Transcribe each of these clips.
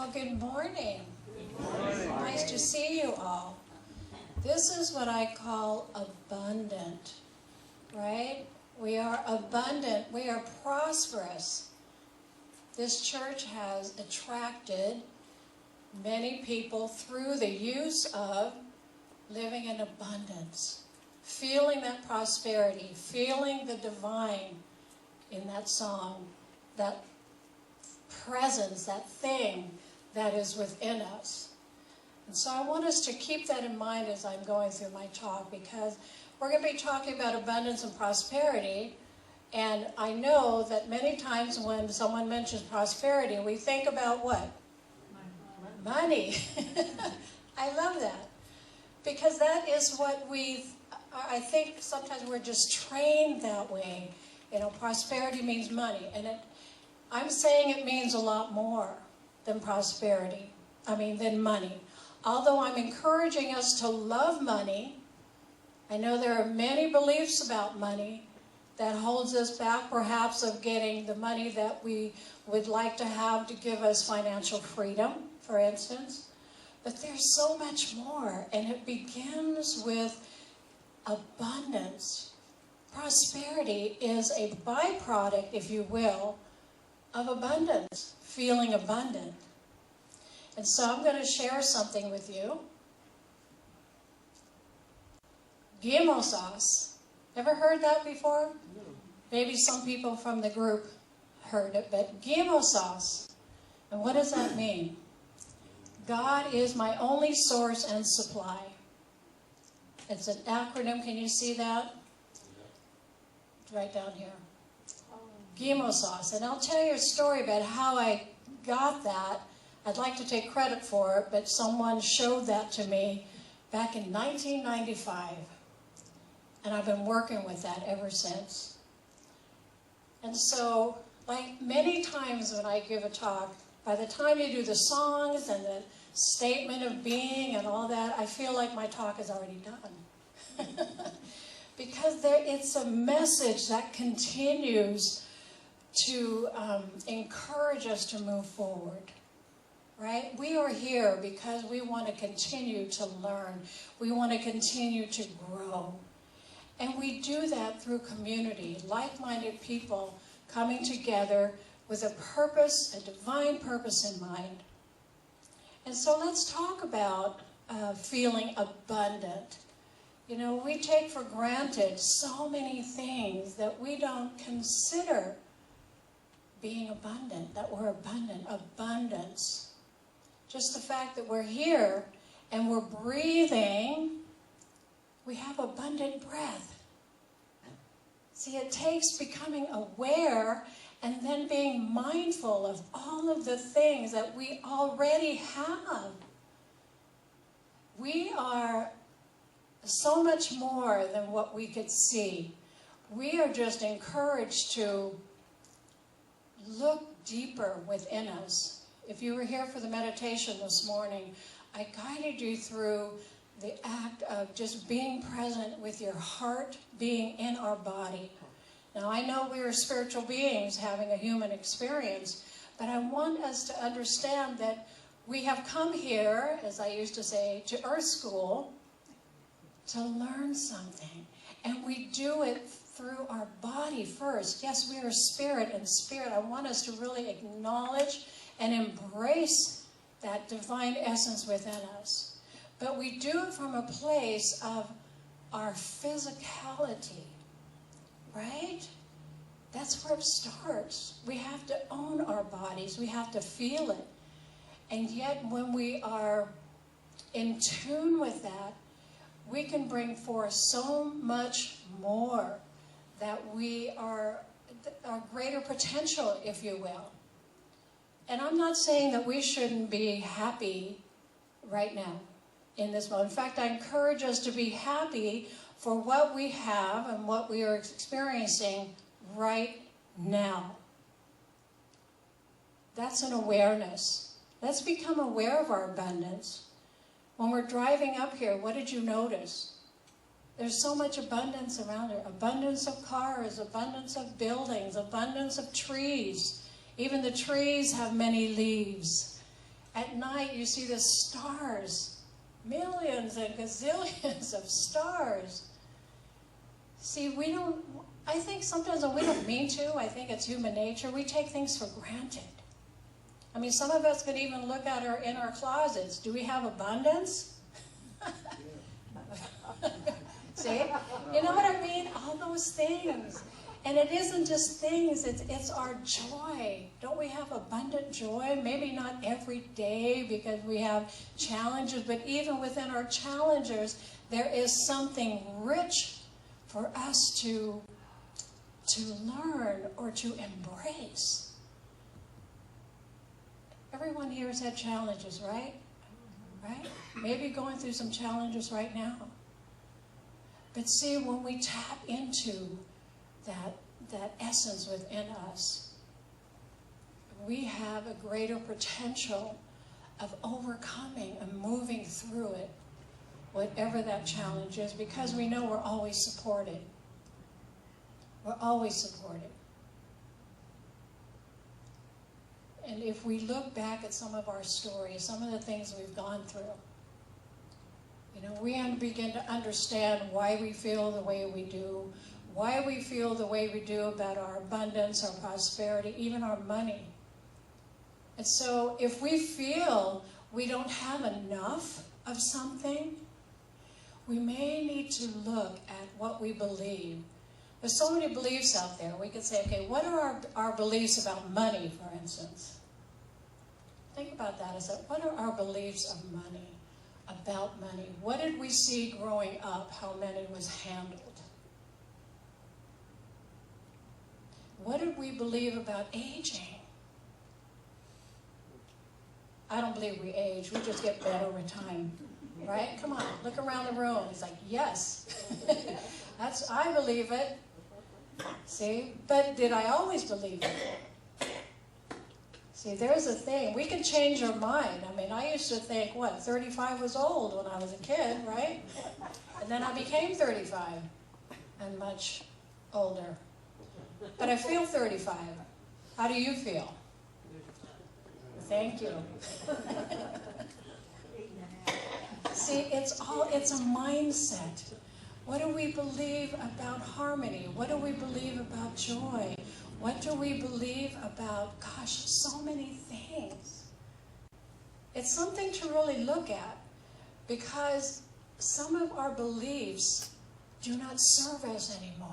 Well, good morning. Good morning. Nice to see you all. This is what I call abundant, right? We are abundant. We are prosperous. This church has attracted many people through the use of living in abundance, feeling that prosperity, feeling the divine in that song, that presence, that thing that is within us. And so I want us to keep that in mind as I'm going through my talk, because we're going to be talking about abundance and prosperity. And I know that many times when someone mentions prosperity, we think about what? Money. I love that. Because that is what I think sometimes we're just trained that way. You know, prosperity means money. And I'm saying it means a lot more than prosperity. Than money. Although I'm encouraging us to love money, I know there are many beliefs about money that holds us back perhaps of getting the money that we would like to have to give us financial freedom, for instance. But there's so much more, and it begins with abundance. Prosperity is a byproduct, if you will, of abundance, feeling abundant. And so I'm going to share something with you. Gimosas. Ever heard that before? No. Maybe some people from the group heard it, but gimosas. And what does that mean? God is my only source and supply. It's an acronym. Can you see that? It's right down here. Gimosas. And I'll tell you a story about how I got that. I'd like to take credit for it, but someone showed that to me back in 1995. And I've been working with that ever since. And so, like many times when I give a talk, by the time you do the songs and the statement of being and all that, I feel like my talk is already done. Because it's a message that continues to encourage us to move forward. Right? We are here because we want to continue to learn. We want to continue to grow. And we do that through community, like-minded people coming together with a purpose, a divine purpose in mind. And so let's talk about feeling abundant. You know, we take for granted so many things that we don't consider being abundant, that we're abundant, abundance. Just the fact that we're here and we're breathing, we have abundant breath. See, it takes becoming aware and then being mindful of all of the things that we already have. We are so much more than what we could see. We are just encouraged to look deeper within us. If you were here for the meditation this morning, I guided you through the act of just being present with your heart being in our body. Now, I know we are spiritual beings having a human experience, but I want us to understand that we have come here, as I used to say, to Earth School to learn something. And we do it through our body first. Yes, we are spirit, and spirit, I want us to really acknowledge and embrace that divine essence within us. But we do it from a place of our physicality, right? That's where it starts. We have to own our bodies. We have to feel it. And yet when we are in tune with that, we can bring forth so much more, that we are our greater potential, if you will. And I'm not saying that we shouldn't be happy right now in this moment. In fact, I encourage us to be happy for what we have and what we are experiencing right now. That's an awareness. Let's become aware of our abundance. When we're driving up here, what did you notice? There's so much abundance around here. Abundance of cars, abundance of buildings, abundance of trees. Even the trees have many leaves. At night, you see the stars, millions and gazillions of stars. See, I think sometimes when we don't mean to, I think it's human nature, we take things for granted. I mean, some of us could even look at in our closets. Do we have abundance? See? You know what I mean? All those things. And it isn't just things, it's our joy. Don't we have abundant joy? Maybe not every day because we have challenges, but even within our challenges, there is something rich for us to learn or to embrace. Everyone here has had challenges, right? Right? Maybe going through some challenges right now. But see, when we tap into that essence within us, we have a greater potential of overcoming and moving through it, whatever that challenge is, because we know we're always supported. We're always supported. And if we look back at some of our stories, some of the things we've gone through, we begin to understand why we feel the way we do, why we feel the way we do about our abundance, our prosperity, even our money. And so if we feel we don't have enough of something, we may need to look at what we believe. There's so many beliefs out there. We could say, okay, what are our beliefs about money, for instance? Think about that. What are our beliefs of money, about money? What did we see growing up, how money was handled? What did we believe about aging? I don't believe we age. We just get better with time. Right? Come on, look around the room. It's like, yes. I believe it. See? But did I always believe it? See, there's a thing. We can change our mind. I mean, I used to think, 35 was old when I was a kid, right? And then I became 35 and much older. But I feel 35. How do you feel? Thank you. See, it's a mindset. What do we believe about harmony? What do we believe about joy? What do we believe about, so many things? It's something to really look at, because some of our beliefs do not serve us anymore.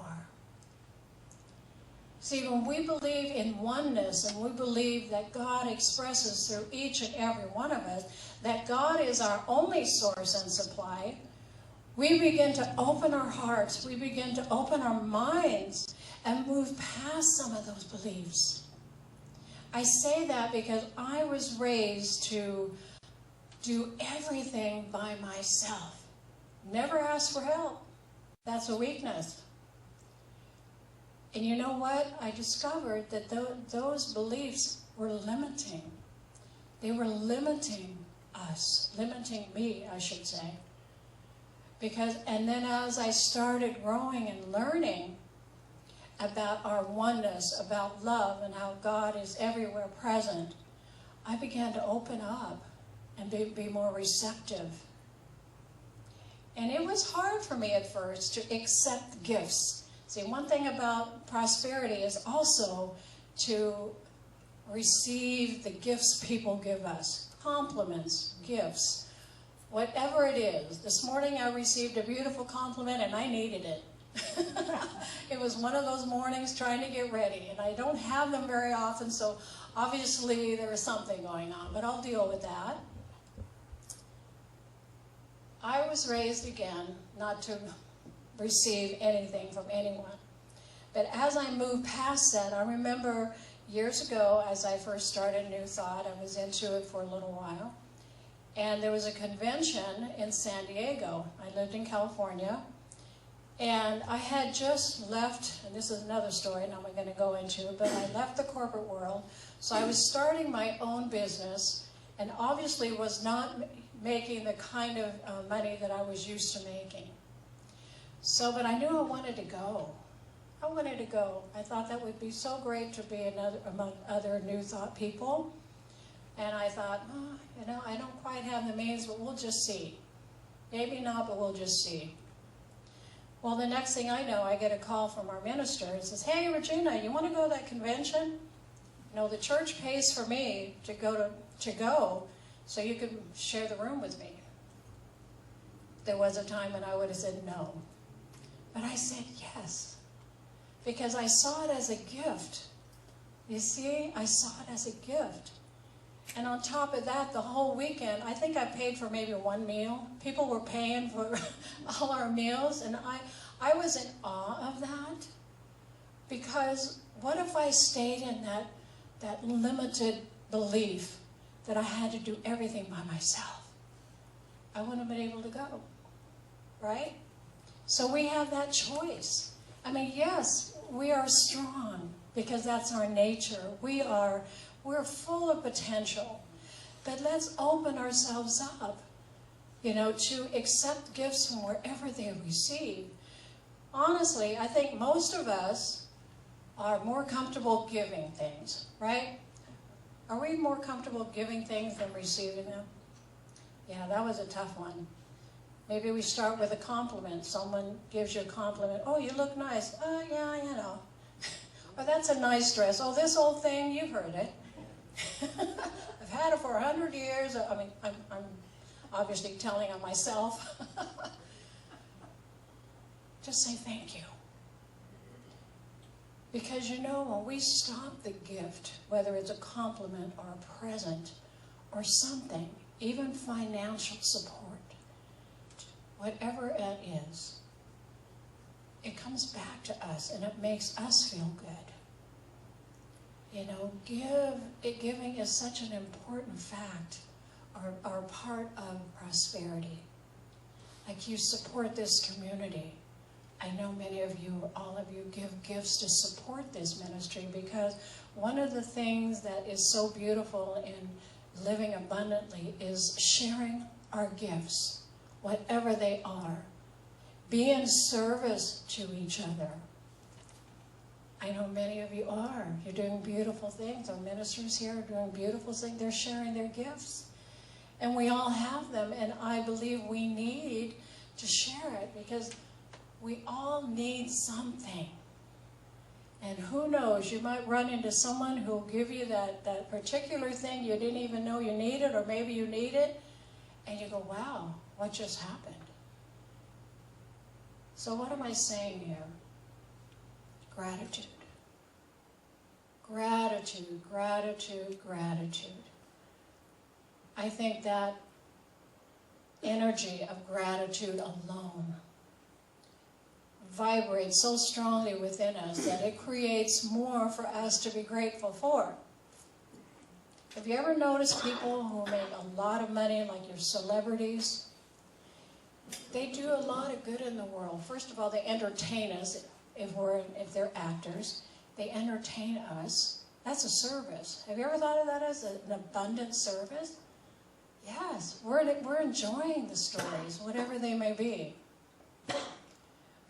See, when we believe in oneness and we believe that God expresses through each and every one of us, that God is our only source and supply, we begin to open our hearts, we begin to open our minds and move past some of those beliefs. I say that because I was raised to do everything by myself. Never ask for help. That's a weakness. And you know what? I discovered that those beliefs were limiting. They were limiting us, limiting me, I should say. And then as I started growing and learning about our oneness, about love, and how God is everywhere present, I began to open up and be more receptive. And it was hard for me at first to accept gifts. See, one thing about prosperity is also to receive the gifts people give us. Compliments, gifts, whatever it is. This morning I received a beautiful compliment and I needed it. It was one of those mornings trying to get ready, and I don't have them very often, so obviously there was something going on, but I'll deal with that. I was raised again not to receive anything from anyone. But as I moved past that, I remember years ago, as I first started New Thought, I was into it for a little while, and there was a convention in San Diego. I lived in California, and I had just left, and this is another story, and I'm not going to go into it, but I left the corporate world, so I was starting my own business, and obviously was not making the kind of money that I was used to making. So, but I knew I wanted to go. I wanted to go. I thought that would be so great to be among other New Thought people. And I thought, oh, I don't quite have the means, but we'll just see. Maybe not, but we'll just see. Well, the next thing I know, I get a call from our minister. It says, hey, Regina, you want to go to that convention? The church pays for me to go so you can share the room with me. There was a time when I would have said no. But I said yes, because I saw it as a gift. You see, I saw it as a gift. And on top of that, the whole weekend, I think I paid for maybe one meal. People were paying for all our meals, and I was in awe of that. Because what if I stayed in that limited belief that I had to do everything by myself? I wouldn't have been able to go, right? So we have that choice. I mean, yes, we are strong because that's our nature. We're full of potential. But let's open ourselves up, to accept gifts from wherever they're received. Honestly, I think most of us are more comfortable giving things, right? Are we more comfortable giving things than receiving them? Yeah, that was a tough one. Maybe we start with a compliment. Someone gives you a compliment. Oh, you look nice. Oh, yeah, Or that's a nice dress. Oh, this old thing, you've heard it. I've had it for 100 years. I mean, I'm obviously telling on myself. Just say thank you. Because when we stop the gift, whether it's a compliment or a present or something, even financial support, whatever it is, it comes back to us and it makes us feel good. Giving is such an important fact or part of prosperity. Like, you support this community. I know many of you, all of you, give gifts to support this ministry, because one of the things that is so beautiful in living abundantly is sharing our gifts, whatever they are. Be in service to each other. I know many of you are. You're doing beautiful things. Our ministers here are doing beautiful things. They're sharing their gifts. And we all have them, and I believe we need to share it, because we all need something. And who knows, you might run into someone who will give you that particular thing you didn't even know you needed, or maybe you need it, and you go, wow, what just happened? So what am I saying here? Gratitude. Gratitude, gratitude, gratitude. I think that energy of gratitude alone vibrates so strongly within us that it creates more for us to be grateful for. Have you ever noticed people who make a lot of money, like your celebrities? They do a lot of good in the world. First of all, they entertain us. If they're actors, they entertain us. That's a service. Have you ever thought of that as an abundant service? Yes, we're enjoying the stories, whatever they may be.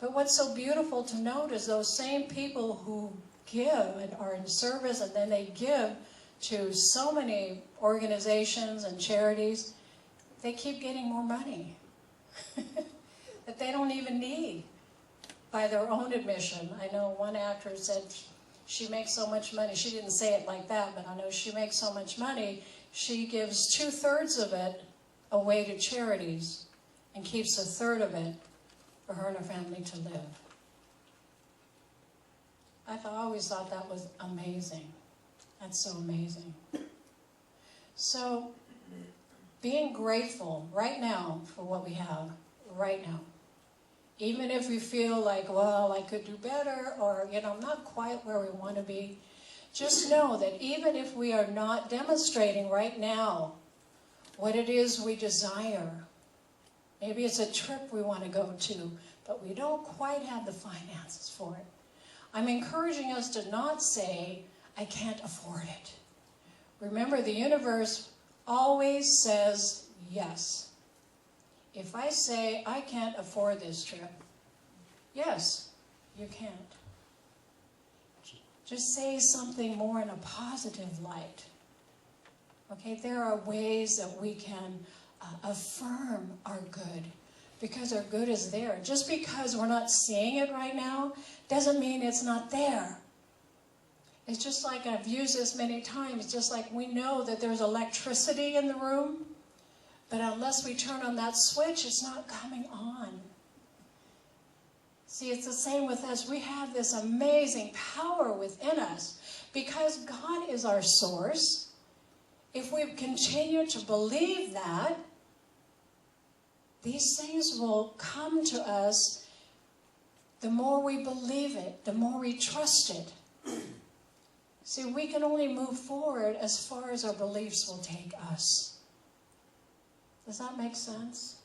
But what's so beautiful to note is those same people who give and are in service, and then they give to so many organizations and charities, they keep getting more money that they don't even need by their own admission. I know one actor said she makes so much money. She didn't say it like that, but I know she makes so much money, she gives 2/3 of it away to charities and keeps 1/3 of it for her and her family to live. I always thought that was amazing. That's so amazing. So, being grateful right now for what we have, right now. Even if we feel like, well, I could do better, or, I'm not quite where we want to be, just know that even if we are not demonstrating right now what it is we desire, maybe it's a trip we want to go to, but we don't quite have the finances for it. I'm encouraging us to not say, I can't afford it. Remember, the universe always says yes. If I say, I can't afford this trip, yes, you can't. Just say something more in a positive light. Okay, there are ways that we can affirm our good, because our good is there. Just because we're not seeing it right now doesn't mean it's not there. It's just like, I've used this many times, just like we know that there's electricity in the room, but unless we turn on that switch, it's not coming on. See, it's the same with us. We have this amazing power within us because God is our source. If we continue to believe that, these things will come to us. The more we believe it, the more we trust it. See, we can only move forward as far as our beliefs will take us. Does that make sense?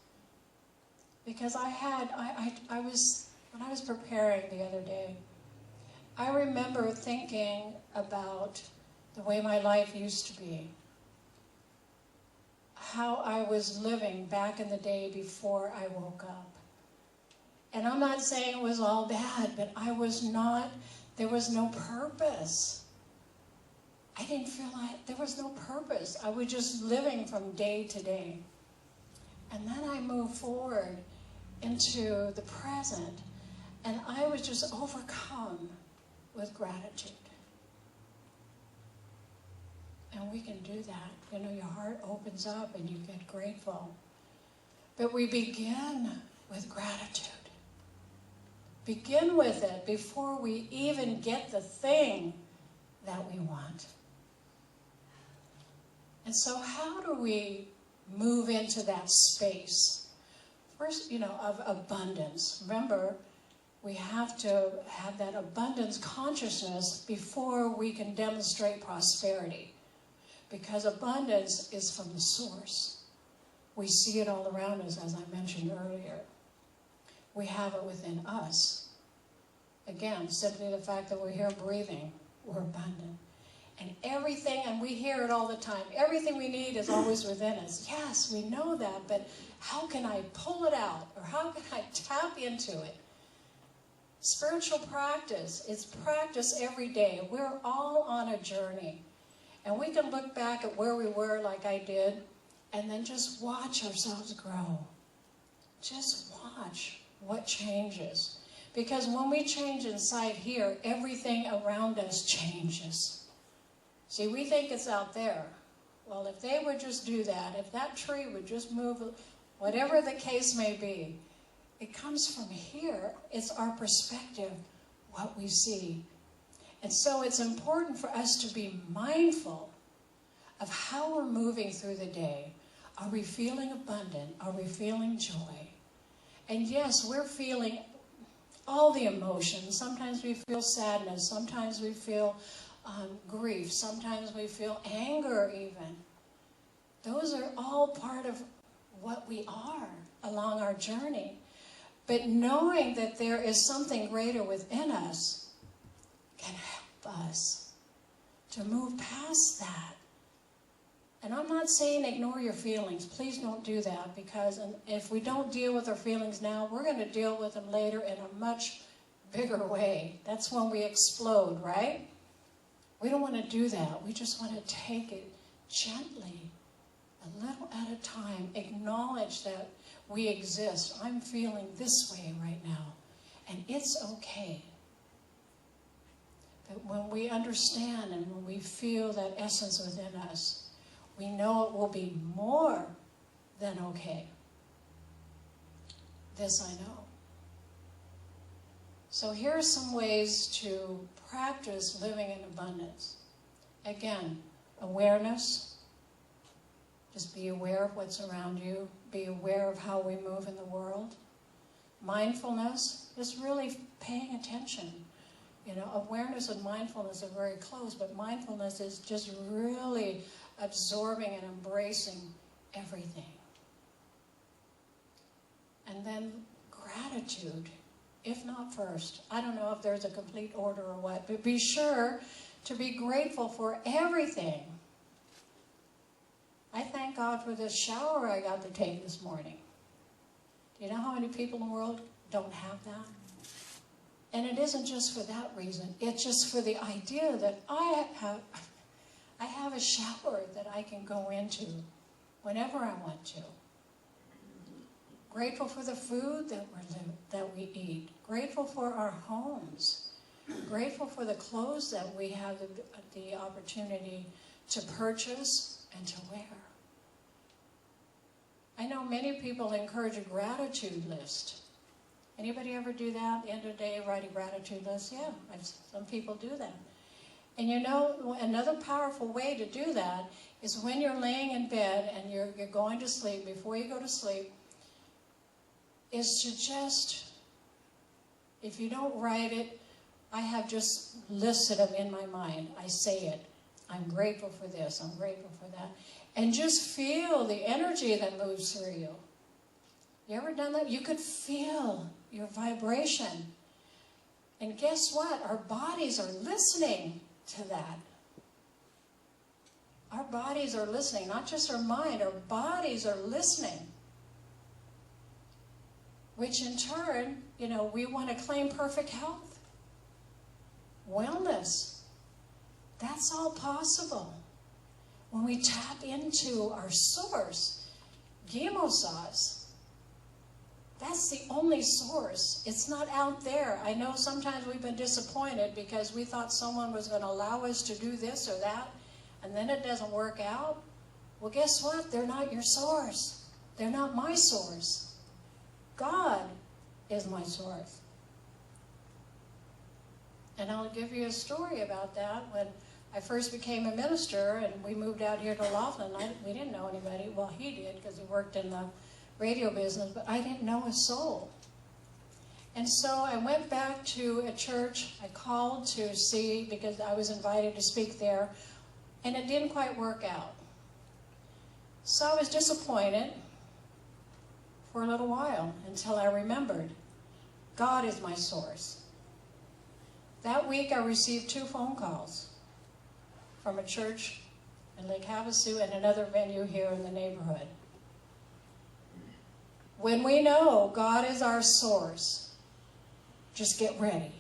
Because when I was preparing the other day, I remember thinking about the way my life used to be. How I was living back in the day before I woke up. And I'm not saying it was all bad, but there was no purpose. I didn't feel like there was no purpose. I was just living from day to day. And then I moved forward into the present, and I was just overcome with gratitude. And we can do that. You know, your heart opens up and you get grateful. But we begin with gratitude. Begin with it before we even get the thing that we want. And so how do we move into that space? First, of abundance. Remember, we have to have that abundance consciousness before we can demonstrate prosperity. Because abundance is from the source. We see it all around us, as I mentioned earlier. We have it within us. Again, simply the fact that we're here breathing, we're abundant. And everything, and we hear it all the time, everything we need is always within us. Yes, we know that, but how can I pull it out? Or how can I tap into it? Spiritual practice, it's practice every day. We're all on a journey. And we can look back at where we were, like I did, and then just watch ourselves grow. Just watch what changes. Because when we change inside here, everything around us changes. See, we think it's out there. Well, if they would just do that, if that tree would just move, whatever the case may be, it comes from here. It's our perspective, what we see. And so it's important for us to be mindful of how we're moving through the day. Are we feeling abundant? Are we feeling joy? And yes, we're feeling all the emotions. Sometimes we feel sadness. Sometimes we feel grief. Sometimes we feel anger even. Those are all part of what we are along our journey. But knowing that there is something greater within us can help us to move past that. And I'm not saying ignore your feelings. Please don't do that, because if we don't deal with our feelings now, we're going to deal with them later in a much bigger way. That's when we explode, right? We don't want to do that. We just want to take it gently, a little at a time. Acknowledge that we exist. I'm feeling this way right now, and it's okay. But when we understand and when we feel that essence within us, we know it will be more than okay. This I know. So here are some ways to practice living in abundance. Again, awareness. Just be aware of what's around you. Be aware of how we move in the world. Mindfulness is really paying attention. Awareness and mindfulness are very close, but mindfulness is just really absorbing and embracing everything. And then gratitude, if not first. I don't know if there's a complete order or what, but be sure to be grateful for everything. I thank God for this shower I got to take this morning. Do you know how many people in the world don't have that? And it isn't just for that reason. It's just for the idea that I I have a shower that I can go into whenever I want to. Grateful for the food that we eat. Grateful for our homes. Grateful for the clothes that we have the opportunity to purchase and to wear. I know many people encourage a gratitude list. Anybody ever do that? At the end of the day, write a gratitude list? Yeah, some people do that. And you know, another powerful way to do that is when you're laying in bed and you're going to sleep, before you go to sleep, is to just, if you don't write it, I have just listed them in my mind. I say it. I'm grateful for this. I'm grateful for that. And just feel the energy that moves through you. You ever done that? You could feel your vibration. And guess what? Our bodies are listening to that. Our bodies are listening, not just our mind. Our bodies are listening. Which in turn, you know, we want to claim perfect health, wellness. That's all possible when we tap into our source, Gimosas. That's the only source. It's not out there. I know sometimes we've been disappointed because we thought someone was going to allow us to do this or that, and then it doesn't work out. Well, guess what? They're not your source. They're not my source. God is my source. And I'll give you a story about that. When I first became a minister and we moved out here to Laughlin, we didn't know anybody. Well, he did because he worked in the radio business, but I didn't know a soul. And so I went back to a church. I called to see, because I was invited to speak there, and it didn't quite work out. So I was disappointed for a little while until I remembered God is my source. That week I received 2 phone calls from a church in Lake Havasu and another venue here in the neighborhood. When we know God is our source, just get ready.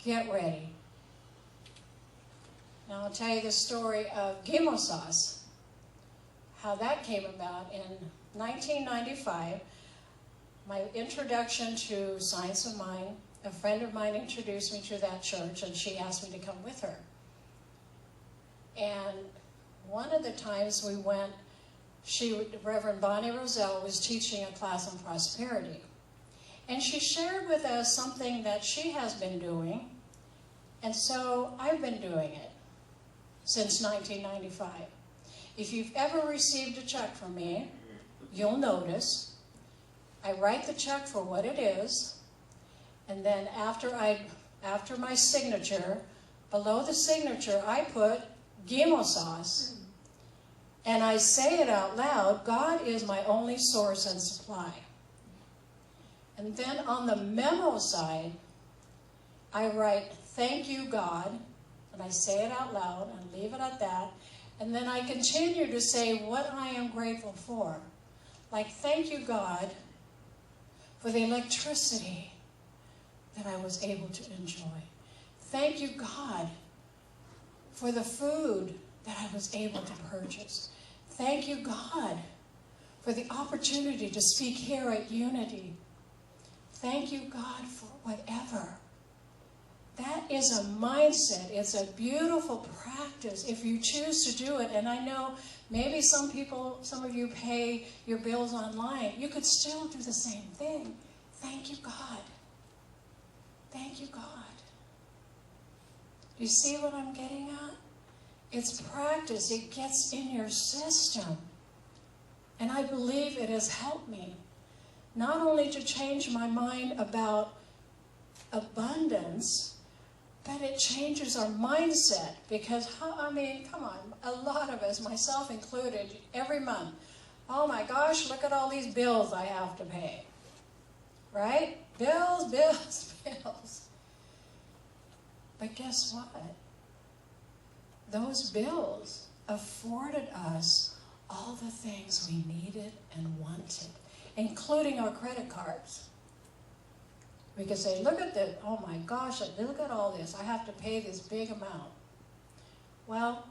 Get ready. Now I'll tell you the story of Gimosas, how that came about. In 1995, my introduction to Science of Mind, a friend of mine introduced me to that church, and she asked me to come with her. And one of the times we went, Reverend Bonnie Roselle was teaching a class on prosperity. And she shared with us something that she has been doing, and so I've been doing it since 1995. If you've ever received a check from me, you'll notice I write the check for what it is, and then after my signature, below the signature, I put Gimosas, and I say it out loud, God is my only source and supply. And then on the memo side, I write, thank you, God, and I say it out loud and leave it at that. And then I continue to say what I am grateful for. Like, thank you, God, for the electricity that I was able to enjoy. Thank you, God, for the food that I was able to purchase. Thank you, God, for the opportunity to speak here at Unity. Thank you, God, for whatever. That is a mindset. It's a beautiful practice if you choose to do it. And I know maybe some of you pay your bills online. You could still do the same thing. Thank you, God. Thank you, God. Do you see what I'm getting at? It's practice. It gets in your system. And I believe it has helped me not only to change my mind about abundance, but it changes our mindset. Because, I mean, come on, a lot of us, myself included, every month, oh my gosh, look at all these bills I have to pay. Right? Bills, bills, bills. But guess what? Those bills afforded us all the things we needed and wanted, including our credit cards. We could say, look at this, oh my gosh, look at all this. I have to pay this big amount. Well,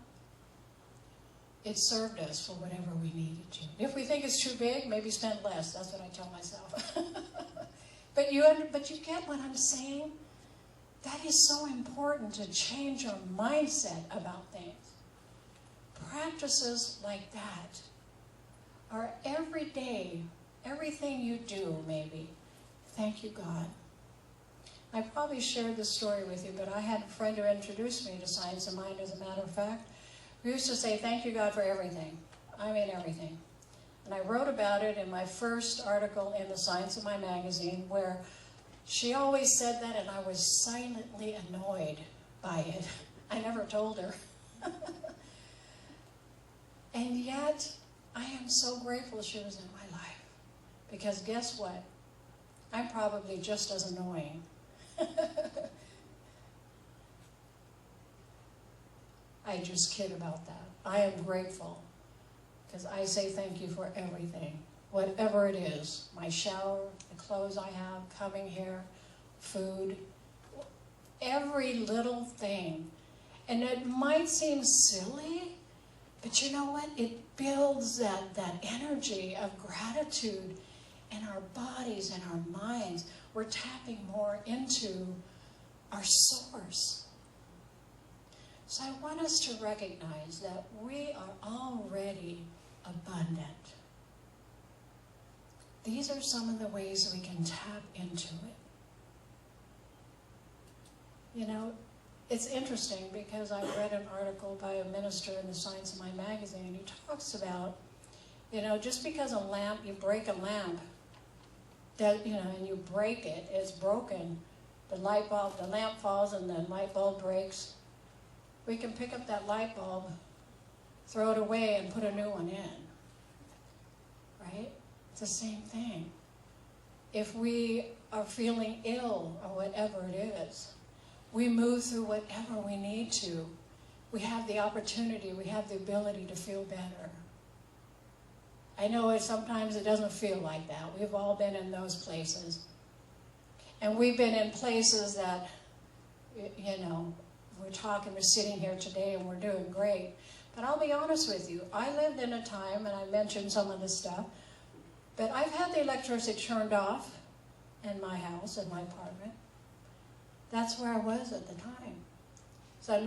it served us for whatever we needed to. If we think it's too big, maybe spend less. That's what I tell myself. But you get what I'm saying? That is so important to change our mindset about things. Practices like that are every day, everything you do, maybe. Thank you, God. I probably shared this story with you, but I had a friend who introduced me to Science of Mind, as a matter of fact. We used to say, thank you, God, for everything. I mean, everything. And I wrote about it in my first article in the Science of Mind magazine, where she always said that, and I was silently annoyed by it. I never told her. And yet, I am so grateful she was in my life. Because guess what? I'm probably just as annoying. I just kid about that. I am grateful. Because I say thank you for everything. Whatever it is. My shower, the clothes I have, coming here, food. Every little thing. And it might seem silly, but you know what? It builds that energy of gratitude in our bodies and our minds. We're tapping more into our source. So I want us to recognize that we are already abundant. These are some of the ways we can tap into it. You know, it's interesting because I read an article by a minister in the Science of Mind magazine who talks about, you know, just because a lamp, you break a lamp, that, you know, and you break it, it's broken, the lamp falls and the light bulb breaks. We can pick up that light bulb, throw it away, and put a new one in. Right? It's the same thing. If we are feeling ill or whatever it is, we move through whatever we need to. We have the opportunity, we have the ability to feel better. I know sometimes it doesn't feel like that. We've all been in those places. And we've been in places that, you know, we're sitting here today and we're doing great. But I'll be honest with you, I lived in a time, and I mentioned some of this stuff, but I've had the electricity turned off in my house, in my apartment. That's where I was at the time. So I'm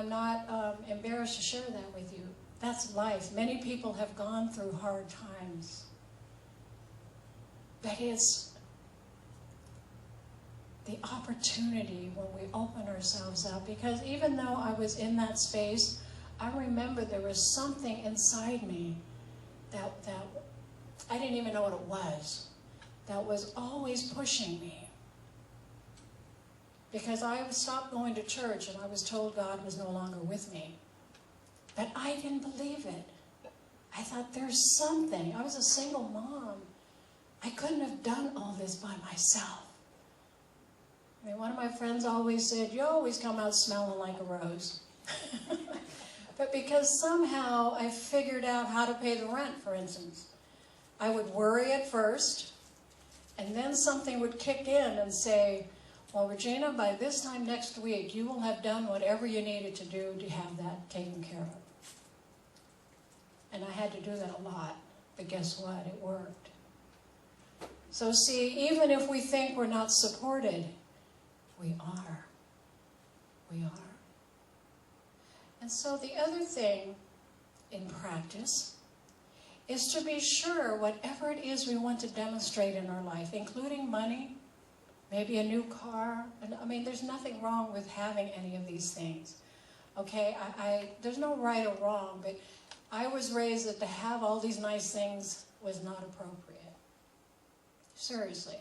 not embarrassed to share that with you. That's life. Many people have gone through hard times. But it's the opportunity when we open ourselves up. Because even though I was in that space, I remember there was something inside me that I didn't even know what it was, that was always pushing me. Because I stopped going to church and I was told God was no longer with me. But I didn't believe it. I thought there's something. I was a single mom. I couldn't have done all this by myself. I mean, one of my friends always said, you always come out smelling like a rose. But because somehow I figured out how to pay the rent, for instance. I would worry at first, and then something would kick in and say, well, Regina, by this time next week, you will have done whatever you needed to do to have that taken care of. And I had to do that a lot, but guess what? It worked. So see, even if we think we're not supported, we are. We are. And so the other thing in practice is to be sure whatever it is we want to demonstrate in our life, including money, maybe a new car. I mean, there's nothing wrong with having any of these things. Okay, there's no right or wrong, but I was raised that to have all these nice things was not appropriate. Seriously.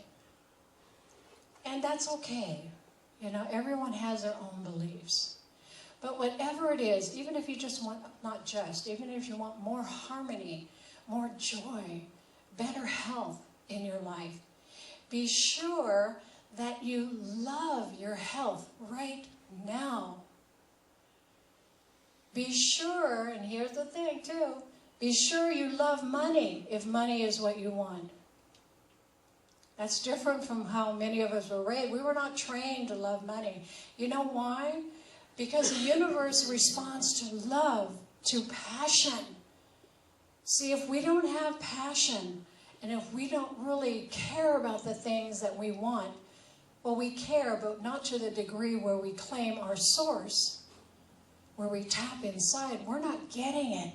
And that's okay. You know, everyone has their own beliefs. But whatever it is, even if you just want, even if you want more harmony, more joy, better health in your life, be sure that you love your health right now. Be sure, and here's the thing too, be sure you love money if money is what you want. That's different from how many of us were raised. We were not trained to love money. You know why? Because the universe responds to love, to passion. See, if we don't have passion, and if we don't really care about the things that we want, well, we care, but not to the degree where we claim our source, where we tap inside. We're not getting it.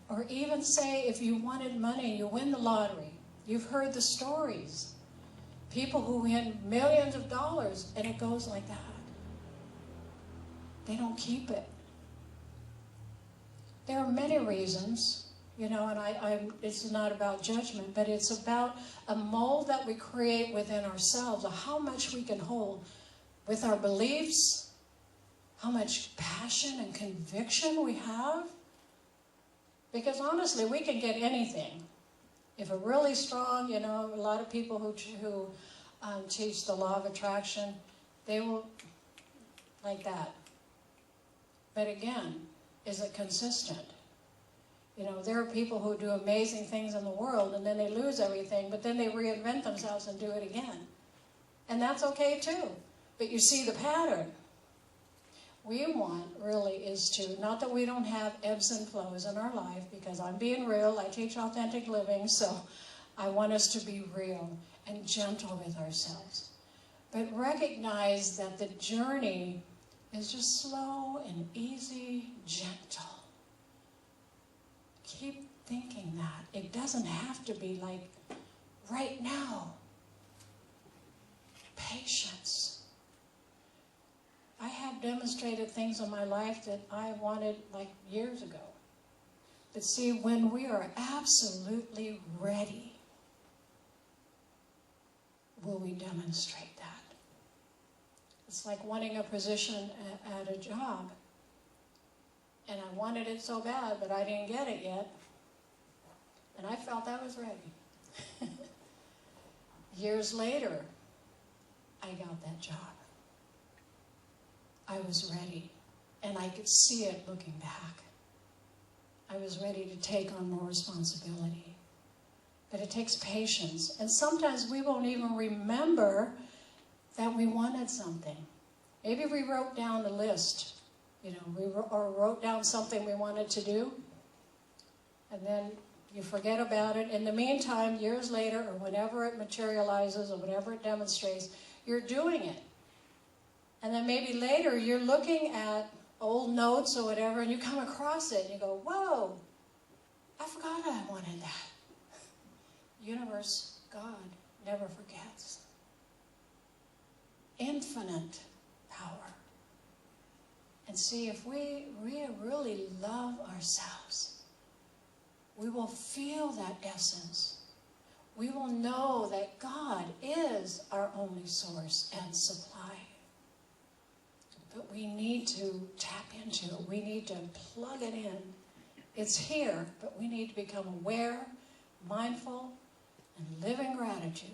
Or even say, if you wanted money, you win the lottery. You've heard the stories. People who win millions of dollars, and it goes like that. They don't keep it. There are many reasons, and it's not about judgment, but it's about a mold that we create within ourselves of how much we can hold with our beliefs, how much passion and conviction we have. Because honestly, we can get anything. If we're really strong, a lot of people who teach the law of attraction, they will like that. But again, is it consistent? There are people who do amazing things in the world and then they lose everything, but then they reinvent themselves and do it again. And that's okay too. But you see the pattern. We want really is to, not that we don't have ebbs and flows in our life, because I'm being real, I teach authentic living, so I want us to be real and gentle with ourselves. But recognize that the journey is just slow and easy, gentle. Keep thinking that. It doesn't have to be like right now. Patience. I have demonstrated things in my life that I wanted like years ago. But see, when we are absolutely ready, will we demonstrate that? It's like wanting a position at a job. And I wanted it so bad, but I didn't get it yet. And I felt I was ready. Years later, I got that job. I was ready, and I could see it looking back. I was ready to take on more responsibility. But it takes patience, and sometimes we won't even remember that we wanted something. Maybe we wrote down a list, or wrote down something we wanted to do, and then you forget about it. In the meantime, years later, or whenever it materializes, or whenever it demonstrates, you're doing it. And then maybe later you're looking at old notes or whatever, and you come across it and you go, whoa, I forgot I wanted that. Universe, God, never forgets. Infinite power. And see, if we really love ourselves, we will feel that essence. We will know that God is our only source and supply. But we need to tap into it. We need to plug it in. It's here, but we need to become aware, mindful, and live in gratitude.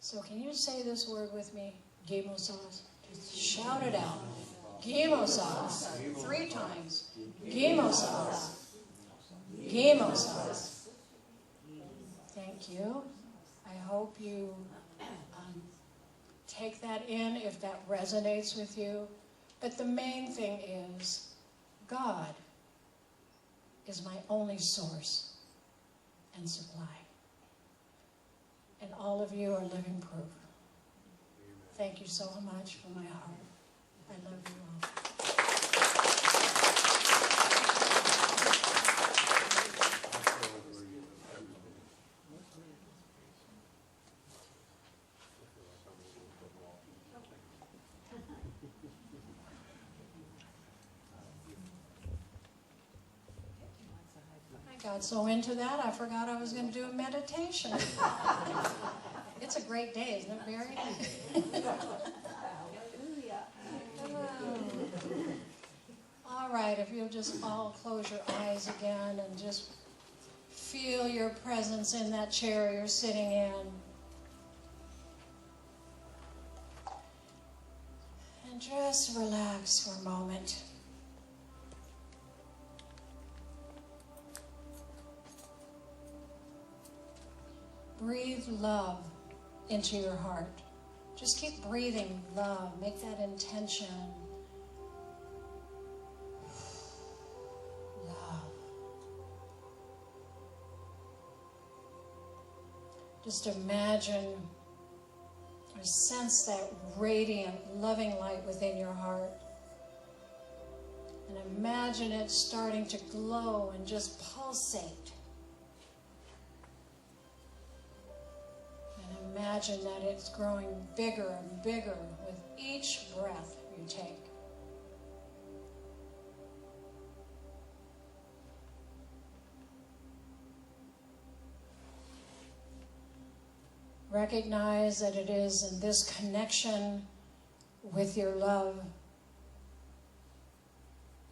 So can you say this word with me? Gimosas. Just shout it out. Gimosas. 3 times. Gimosas. Gimosas. Thank you. I hope you take that in if that resonates with you. But the main thing is, God is my only source and supply. And all of you are living proof. Thank you so much from my heart. I love you all. I got so into that, I forgot I was going to do a meditation. It's a great day, isn't it, Mary? All right, if you'll just all close your eyes again and just feel your presence in that chair you're sitting in. And just relax for a moment. Breathe love into your heart. Just keep breathing love. Make that intention. Love. Just imagine or sense that radiant, loving light within your heart. And imagine it starting to glow and just pulsate. And imagine that it's growing bigger and bigger with each breath you take. Recognize that it is in this connection with your love,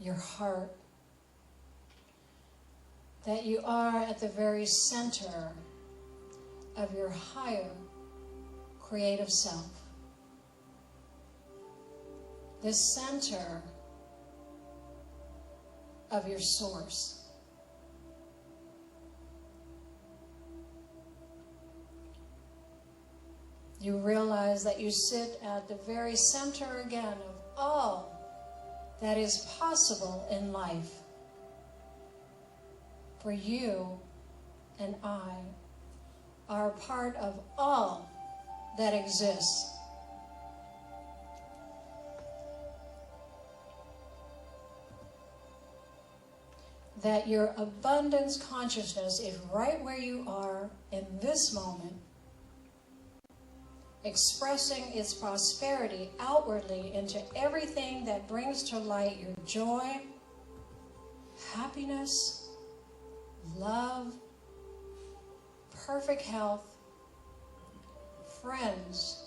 your heart, that you are at the very center of your higher creative self. This center of your source. You realize that you sit at the very center again of all that is possible in life. For you and I are part of all that exists. That your abundance consciousness is right where you are in this moment, expressing its prosperity outwardly into everything that brings to light your joy, happiness, love, perfect health, friends,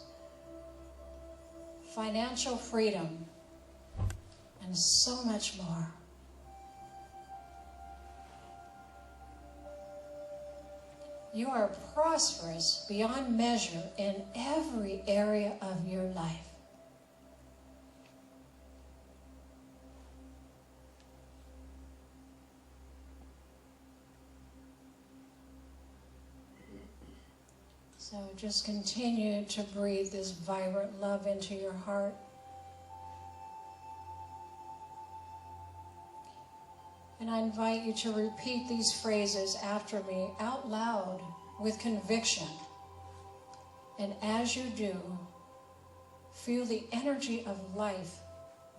financial freedom, and so much more. You are prosperous beyond measure in every area of your life. So just continue to breathe this vibrant love into your heart. And I invite you to repeat these phrases after me out loud with conviction. And as you do, feel the energy of life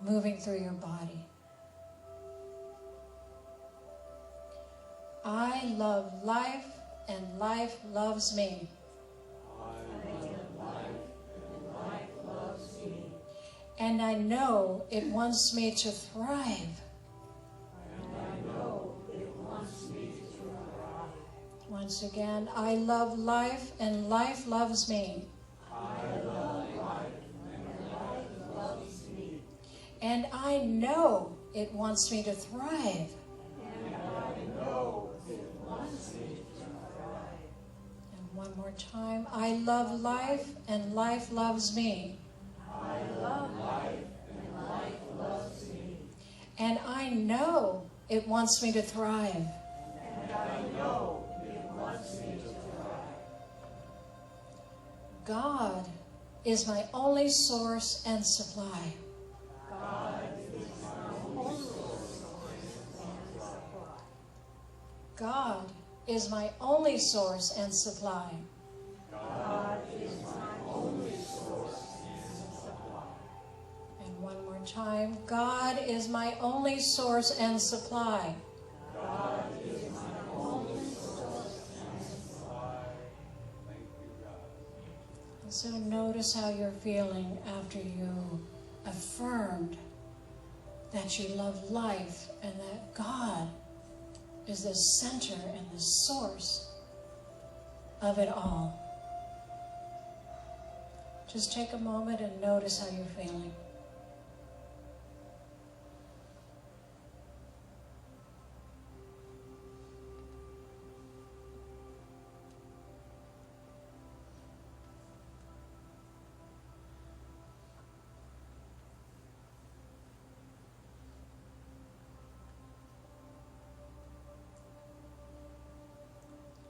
moving through your body. I love life and life loves me. I love life and life loves me. And I know it wants me to thrive. Once again, I love life and life loves me. I love life and life loves me. And I know it wants me to thrive. And I know it wants me to thrive. And one more time, I love life and life loves me. I love life and life loves me. And I know it wants me to thrive. And I know God is my only source and supply. God is my only source and supply. God is my only source and supply. God is my only source and supply. And one more time, God is my only source and supply. God is my only source and supply. Thank you, God. And so notice how you're feeling after you affirmed that you love life and that God is the center and the source of it all. Just take a moment and notice how you're feeling.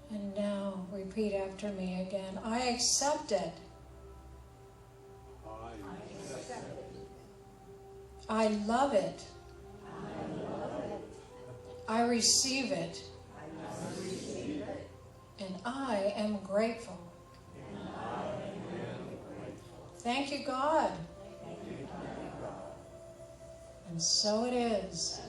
And now repeat after me again. I accept it. I love it. I receive it. And I am grateful. Thank you, God. And so it is.